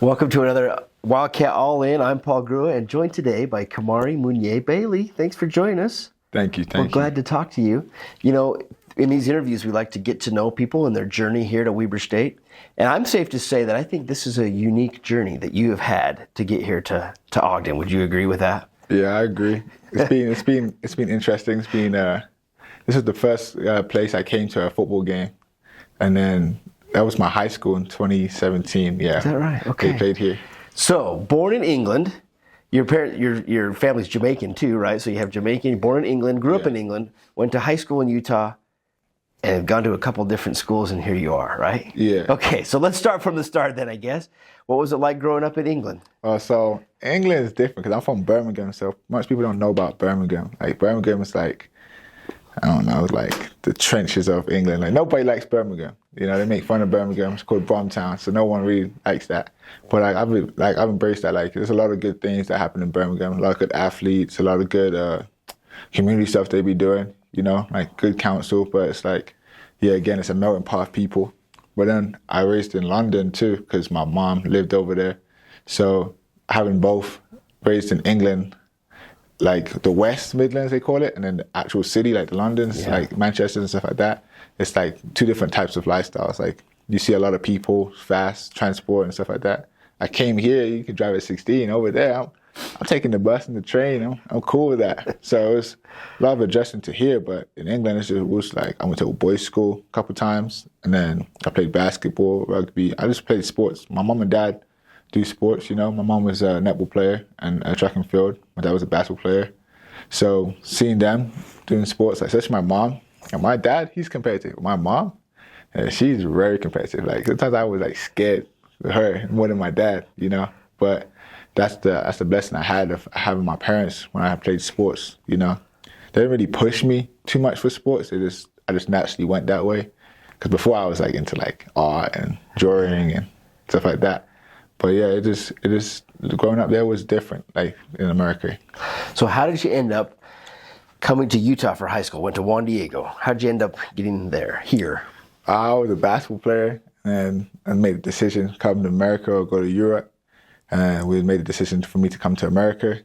Welcome to another Wildcat All In. I'm Paul Grua and joined today by Kemari Munier-Bailey. Thanks for joining us. Thank you. We're glad to talk to you. You know, in these interviews, we like to get to know people and their journey here to Weber State. And I'm safe to say that I think this is a unique journey that you have had to get here to Ogden. Would you agree with that? Yeah, I agree. It's been interesting. This is the first place I came to a football game, and then that was my high school in 2017. Yeah, is that right? Okay. They played here. So, born in England, your family's Jamaican too, right? So you have Jamaican, born in England, grew up in England, went to high school in Utah, and have gone to a couple different schools, and here you are, right? Yeah. Okay, so let's start from the start then, I guess. What was it like growing up in England? So England is different because I'm from Birmingham, so most people don't know about Birmingham. Like Birmingham is like, I don't know, like the trenches of England. Like nobody likes Birmingham. You know, they make fun of Birmingham. It's called Bromtown, so no one really likes that. But I've embraced that. Like there's a lot of good things that happen in Birmingham. A lot of good athletes, a lot of good community stuff they be doing. You know, like good council. But it's like, yeah, again, it's a melting pot of people. But then I raised in London too because my mom lived over there. So having both raised in England, like the West Midlands they call it, and then the actual city like the Londons, like Manchester and stuff like that. It's like two different types of lifestyles. Like you see a lot of people, fast transport and stuff like that. I came here, you could drive at 16. Over there, I'm taking the bus and the train. I'm cool with that. So it was a lot of adjusting to here, but in England it was like I went to a boys' school a couple times, and then I played basketball, rugby. I just played sports. My mom and dad do sports, you know. My mom was a netball player and a track and field. My dad was a basketball player. So seeing them doing sports, like, especially my mom, and my dad, he's competitive. My mom, she's very competitive. Like sometimes I was like scared of her more than my dad, you know. But that's the blessing I had of having my parents when I played sports, you know. They didn't really push me too much for sports. I just naturally went that way. Because before I was like into like art and drawing and stuff like that. But yeah, it just growing up there was different, like in America. So how did you end up coming to Utah for high school? Went to Juan Diego. How did you end up getting there, here? I was a basketball player, and I made a decision to come to America or go to Europe. And we made a decision for me to come to America.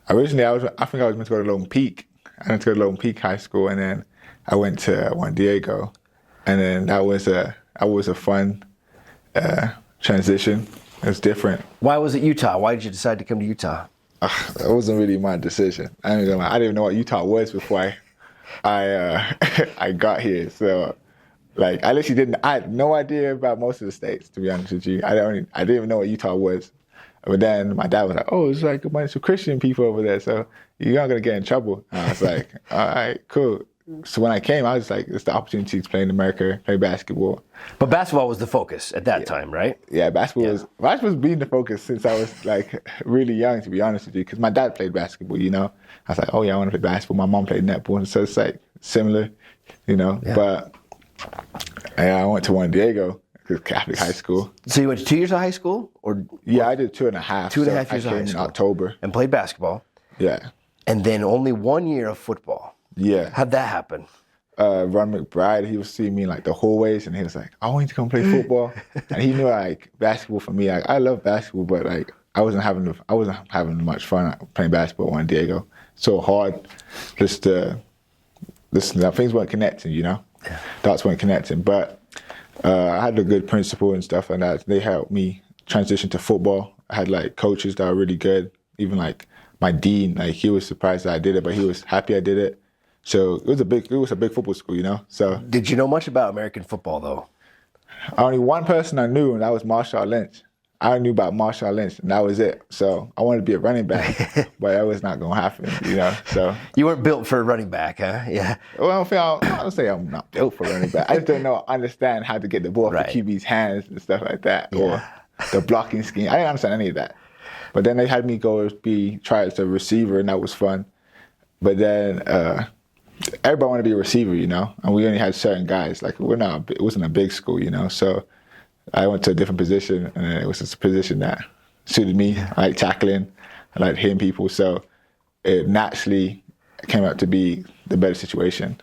Originally, I think I was meant to go to Lone Peak. I went to go to Lone Peak High School, and then I went to Juan Diego. And then that was a fun transition. It was different. Why was it Utah? Why did you decide to come to Utah? That wasn't really my decision. I didn't even know what Utah was before I got here. So, like, I had no idea about most of the states, to be honest with you. I didn't even know what Utah was. But then my dad was like, "Oh, it's like a bunch of Christian people over there, so you're not gonna get in trouble." And I was like, "All right, cool." So when I came, I was like, it's the opportunity to play in America, play basketball. But basketball was the focus at that time, right? Yeah, basketball was being the focus since I was like really young, to be honest with you, because my dad played basketball, you know. I was like, oh yeah, I want to play basketball. My mom played netball, so it's like similar, you know. Yeah. But I went to Juan Diego, Catholic high school. So you went to 2 years of high school? Yeah, I did 2.5. 2.5 years of high school. In October. And played basketball. Yeah. And then only 1 year of football. Yeah. How'd that happen? Ron McBride, he was seeing me in like the hallways, and he was like, I want you to come play football. And he knew like basketball for me. Like, I love basketball, but like I wasn't having much fun playing basketball at Juan Diego. So hard. Things weren't connecting, you know? Yeah. Dots weren't connecting. But I had a good principal and stuff, and that they helped me transition to football. I had like coaches that were really good. Even like my dean, like he was surprised that I did it, but he was happy I did it. So it was a big football school, you know. So did you know much about American football though? Only one person I knew, and that was Marshawn Lynch. I knew about Marshawn Lynch, and that was it. So I wanted to be a running back, but that was not gonna happen, you know. So you weren't built for a running back, huh? Yeah. Well, I don't say I'm not built for a running back. I just don't understand how to get the ball off the QB's hands and stuff like that, or the blocking scheme. I didn't understand any of that. But then they had me try as a receiver, and that was fun. But then everybody wanted to be a receiver, you know, and we only had certain guys. Like it wasn't a big school, you know. So I went to a different position, and it was a position that suited me. I like tackling, I like hitting people, so it naturally came out to be the better situation.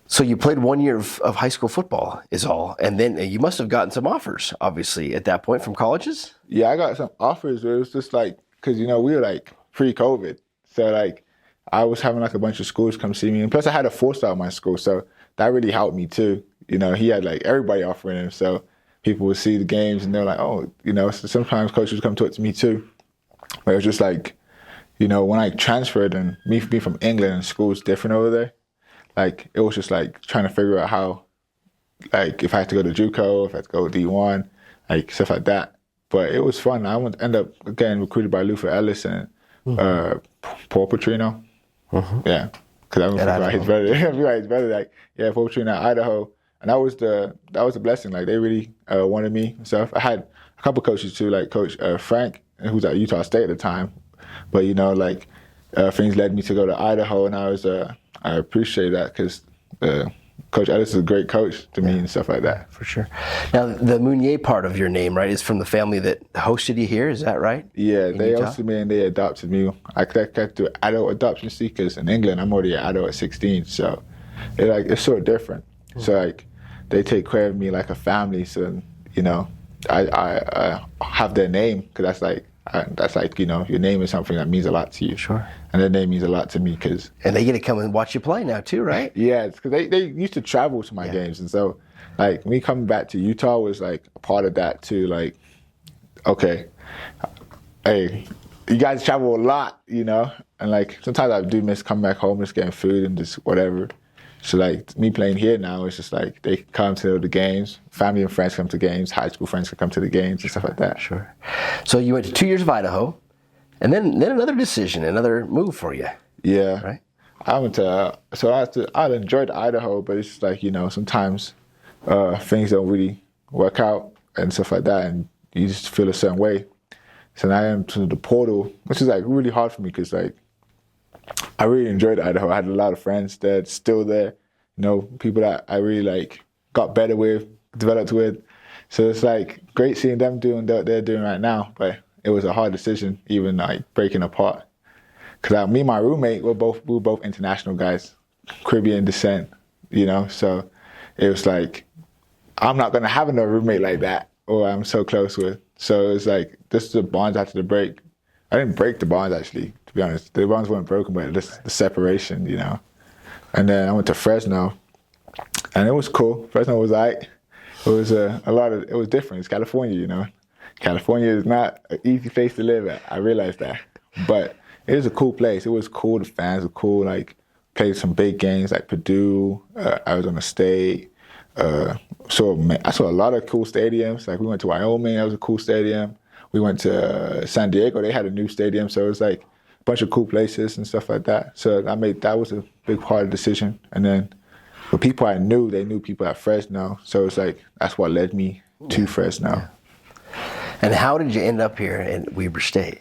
So you played 1 year of high school football is all. And then you must have gotten some offers, obviously, at that point from colleges? Yeah, I got some offers, but it was just like, because, you know, we were like pre-COVID. So like I was having like a bunch of schools come see me. And plus I had a 4-star at my school. So that really helped me too. You know, he had like everybody offering him. So people would see the games and they're like, oh, you know, so sometimes coaches would come talk to me too. But it was just like, you know, when I transferred and me being from England and school's different over there, like it was just like trying to figure out how, like if I had to go to JUCO, if I had to go to D1, like stuff like that. But it was fun. I end up getting recruited by Luther Ellis and Paul Petrino. Yeah, because I remember like his brother, like Paul Petrino, Idaho, and that was a blessing. Like they really wanted me and stuff. I had a couple coaches too, like Coach Frank, who was at Utah State at the time. But you know, like things led me to go to Idaho, and I appreciate that because Coach Ellis is a great coach to me and stuff like that. For sure. Now, the Munier part of your name, right, is from the family that hosted you here. Is that right? Yeah, they hosted me and they adopted me. I got to adult adoption because in England I'm already an adult at 16, so it's sort of different. So like they take care of me like a family. So you know, I have their name because that's like you know, your name is something that means a lot to you. Sure. And their name means a lot to me because. And they get to come and watch you play now too, right? Yeah, because they used to travel to my games, and so like me coming back to Utah was like a part of that too. Like, okay, hey, you guys travel a lot, you know, and like sometimes I do miss coming back home, just getting food and just whatever. So like me playing here now, it's just like they come to the games, family and friends come to games, high school friends can come to the games and stuff like that. Sure. So you went to 2 years of Idaho, and then another decision, another move for you. Yeah. Right. I went to I enjoyed Idaho, but it's just like, you know, sometimes things don't really work out and stuff like that, and you just feel a certain way. So now I am to the portal, which is like really hard for me because like I really enjoyed Idaho. I had a lot of friends that still there, you know, people that I really like got better with, developed with. So it's like great seeing them doing what they're doing right now, but it was a hard decision, even like breaking apart. Because me and my roommate, we were both international guys, Caribbean descent, you know. So it was like, I'm not gonna have another roommate like that, or I'm so close with. So it's like, this is the bonds I had to break. I didn't break the bonds actually, to be honest. The bonds weren't broken, but just the separation, you know. And then I went to Fresno, and it was cool. Fresno was like, it was it was different. It's California, you know. California is not an easy place to live at. I realized that, but it was a cool place. It was cool. The fans were cool. Like played some big games like Purdue, Arizona State. I saw a lot of cool stadiums. Like we went to Wyoming. That was a cool stadium. We went to San Diego. They had a new stadium, so it was like a bunch of cool places and stuff like that. So that was a big part of the decision. And then the people I knew, they knew people at Fresno. So it's like that's what led me to Fresno. Yeah. And how did you end up here in Weber State?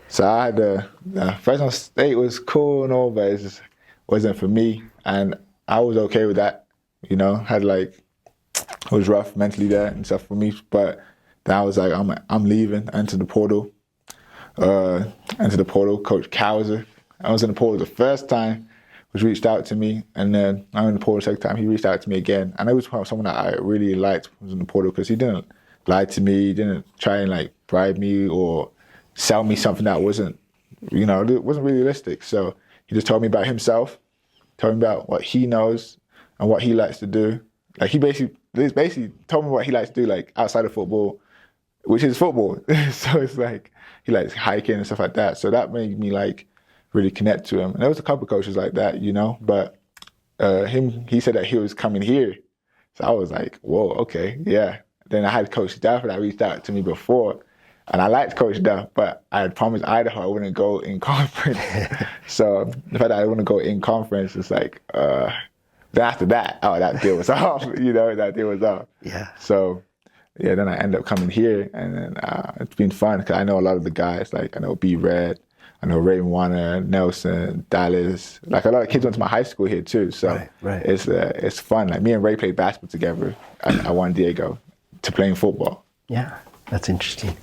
So I had Fresno State was cool and all, but it just wasn't for me. And I was okay with that, you know. It was rough mentally there and stuff for me. But then I was like, I'm leaving. I entered the portal. Coach Cowser. I was in the portal the first time, which reached out to me, and then I was in the portal the second time. He reached out to me again, and it was someone that I really liked was in the portal because he didn't lie to me, he didn't try and like bribe me or sell me something that wasn't, you know, it wasn't realistic. So he just told me about himself, told me about what he knows and what he likes to do. Like he basically told me what he likes to do, like outside of football, which is football. So it's like he likes hiking and stuff like that. So that made me like really connect to him. And there was a couple of coaches like that, you know, but he said that he was coming here. So I was like, whoa, okay, yeah. Then I had Coach Duff that reached out to me before, and I liked Coach Duff, but I had promised Idaho I wouldn't go in conference. So the fact that I wouldn't go in conference is like, then after that, that deal was off. You know, that deal was off. Yeah. So yeah, then I ended up coming here, and then it's been fun because I know a lot of the guys. Like I know B Red, I know Ray Warner, Nelson, Dallas. Like a lot of kids went to my high school here too. So right. It's fun. Like me and Ray played basketball together at Juan Diego to playing football. Yeah. That's interesting.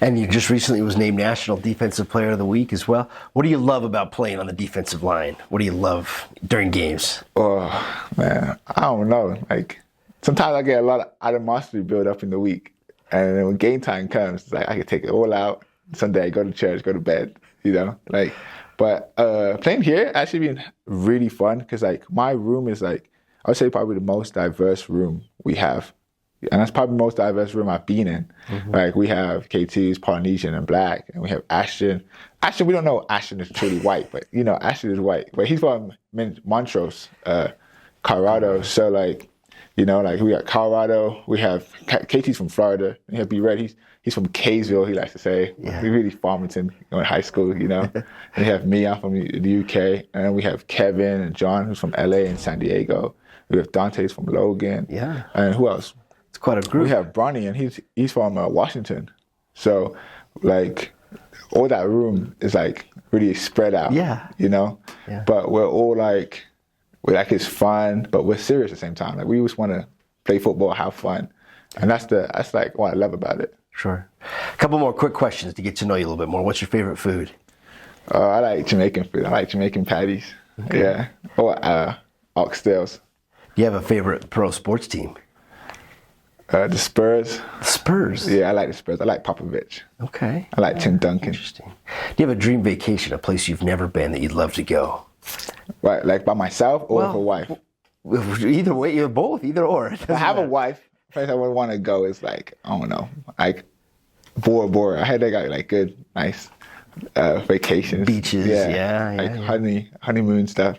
And you just recently was named National Defensive Player of the Week as well. What do you love about playing on the defensive line? What do you love during games? Oh, man, I don't know. Like, sometimes I get a lot of animosity built up in the week. And then when game time comes, it's like I can take it all out. Sunday, go to church, go to bed, you know? Like, but playing here actually been really fun because, like, my room is, like, I would say probably the most diverse room we have. And that's probably the most diverse room I've been in. Mm-hmm. Like, we have KT's Polynesian and black, and we have Ashton. Ashton, we don't know Ashton is truly white, but, you know, Ashton is white. But he's from Montrose, Colorado. So, like, you know, like, we got Colorado. We have KT's from Florida. We have B Red. He's from Kaysville, he likes to say. Yeah. We really Farmington, in high school, you know. And we have me, I'm from the UK. And then we have Kevin and John, who's from LA and San Diego. We have Dante's from Logan. Yeah. And who else? It's quite a group. We have Bronny, and he's from Washington. So, like, all that room is, like, really spread out. Yeah. You know? Yeah. But we're all, like, it's fun, but we're serious at the same time. Like, we just want to play football, have fun. And that's like, what I love about it. Sure. A couple more quick questions to get to know you a little bit more. What's your favorite food? I like Jamaican food. I like Jamaican patties. Okay. Yeah. Or oxtails. Do you have a favorite pro sports team? The Spurs. The Spurs? Yeah, I like the Spurs. I like Popovich. Okay. I like Tim Duncan. Interesting. Do you have a dream vacation, a place you've never been that you'd love to go? Right, like by myself or with a wife? Either way, you're both, either or. I have a wife. Place I would want to go is like, I don't know, like Bora Bora. I heard they got like good, nice vacations. Beaches, yeah. Like honeymoon stuff.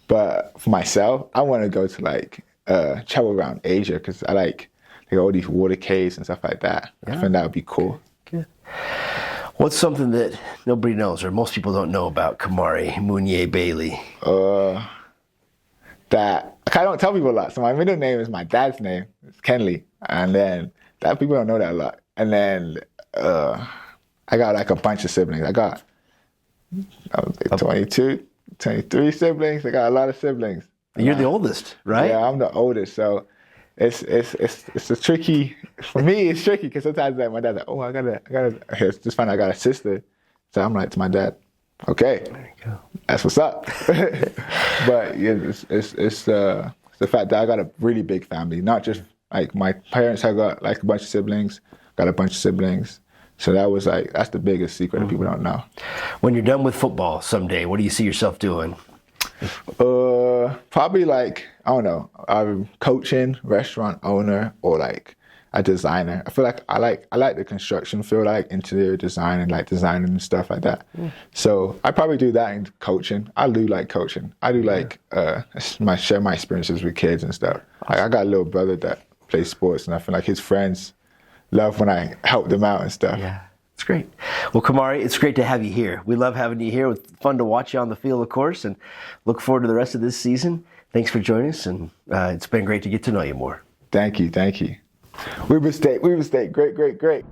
But for myself, I want to go to like travel around Asia because I like all these water caves and stuff like that. Yeah. I think that would be cool. Good. What's something that nobody knows or most people don't know about Kemari Munier-Bailey? That I don't tell people a lot. So my middle name is my dad's name. It's Kenley. And then people don't know that a lot. And then I got like a bunch of siblings. I got 22, 23 siblings. I got a lot of siblings. You're the oldest, right? Yeah, I'm the oldest. So it's a tricky, for me, it's tricky because sometimes like my dad's like, oh, I gotta, just find out I got a sister. So I'm like to my dad, okay, there you go. That's what's up. But yeah, it's the fact that I got a really big family. Not just like my parents have got like a bunch of siblings, got a bunch of siblings. So that was like, that's the biggest secret that people don't know. When you're done with football someday, what do you see yourself doing? Probably like, I don't know, I'm coaching, restaurant owner, or like a designer. I feel like I like the construction field, I like interior design and like designing and stuff like that. So I probably do that in coaching. I do like coaching. I do like share my experiences with kids and stuff. I got a little brother that plays sports, and I feel like his friends love when I help them out and stuff. Yeah. It's great. Well, Kemari, it's great to have you here. We love having you here. It's fun to watch you on the field, of course, and look forward to the rest of this season. Thanks for joining us, and it's been great to get to know you more. Thank you. Weber State. Great.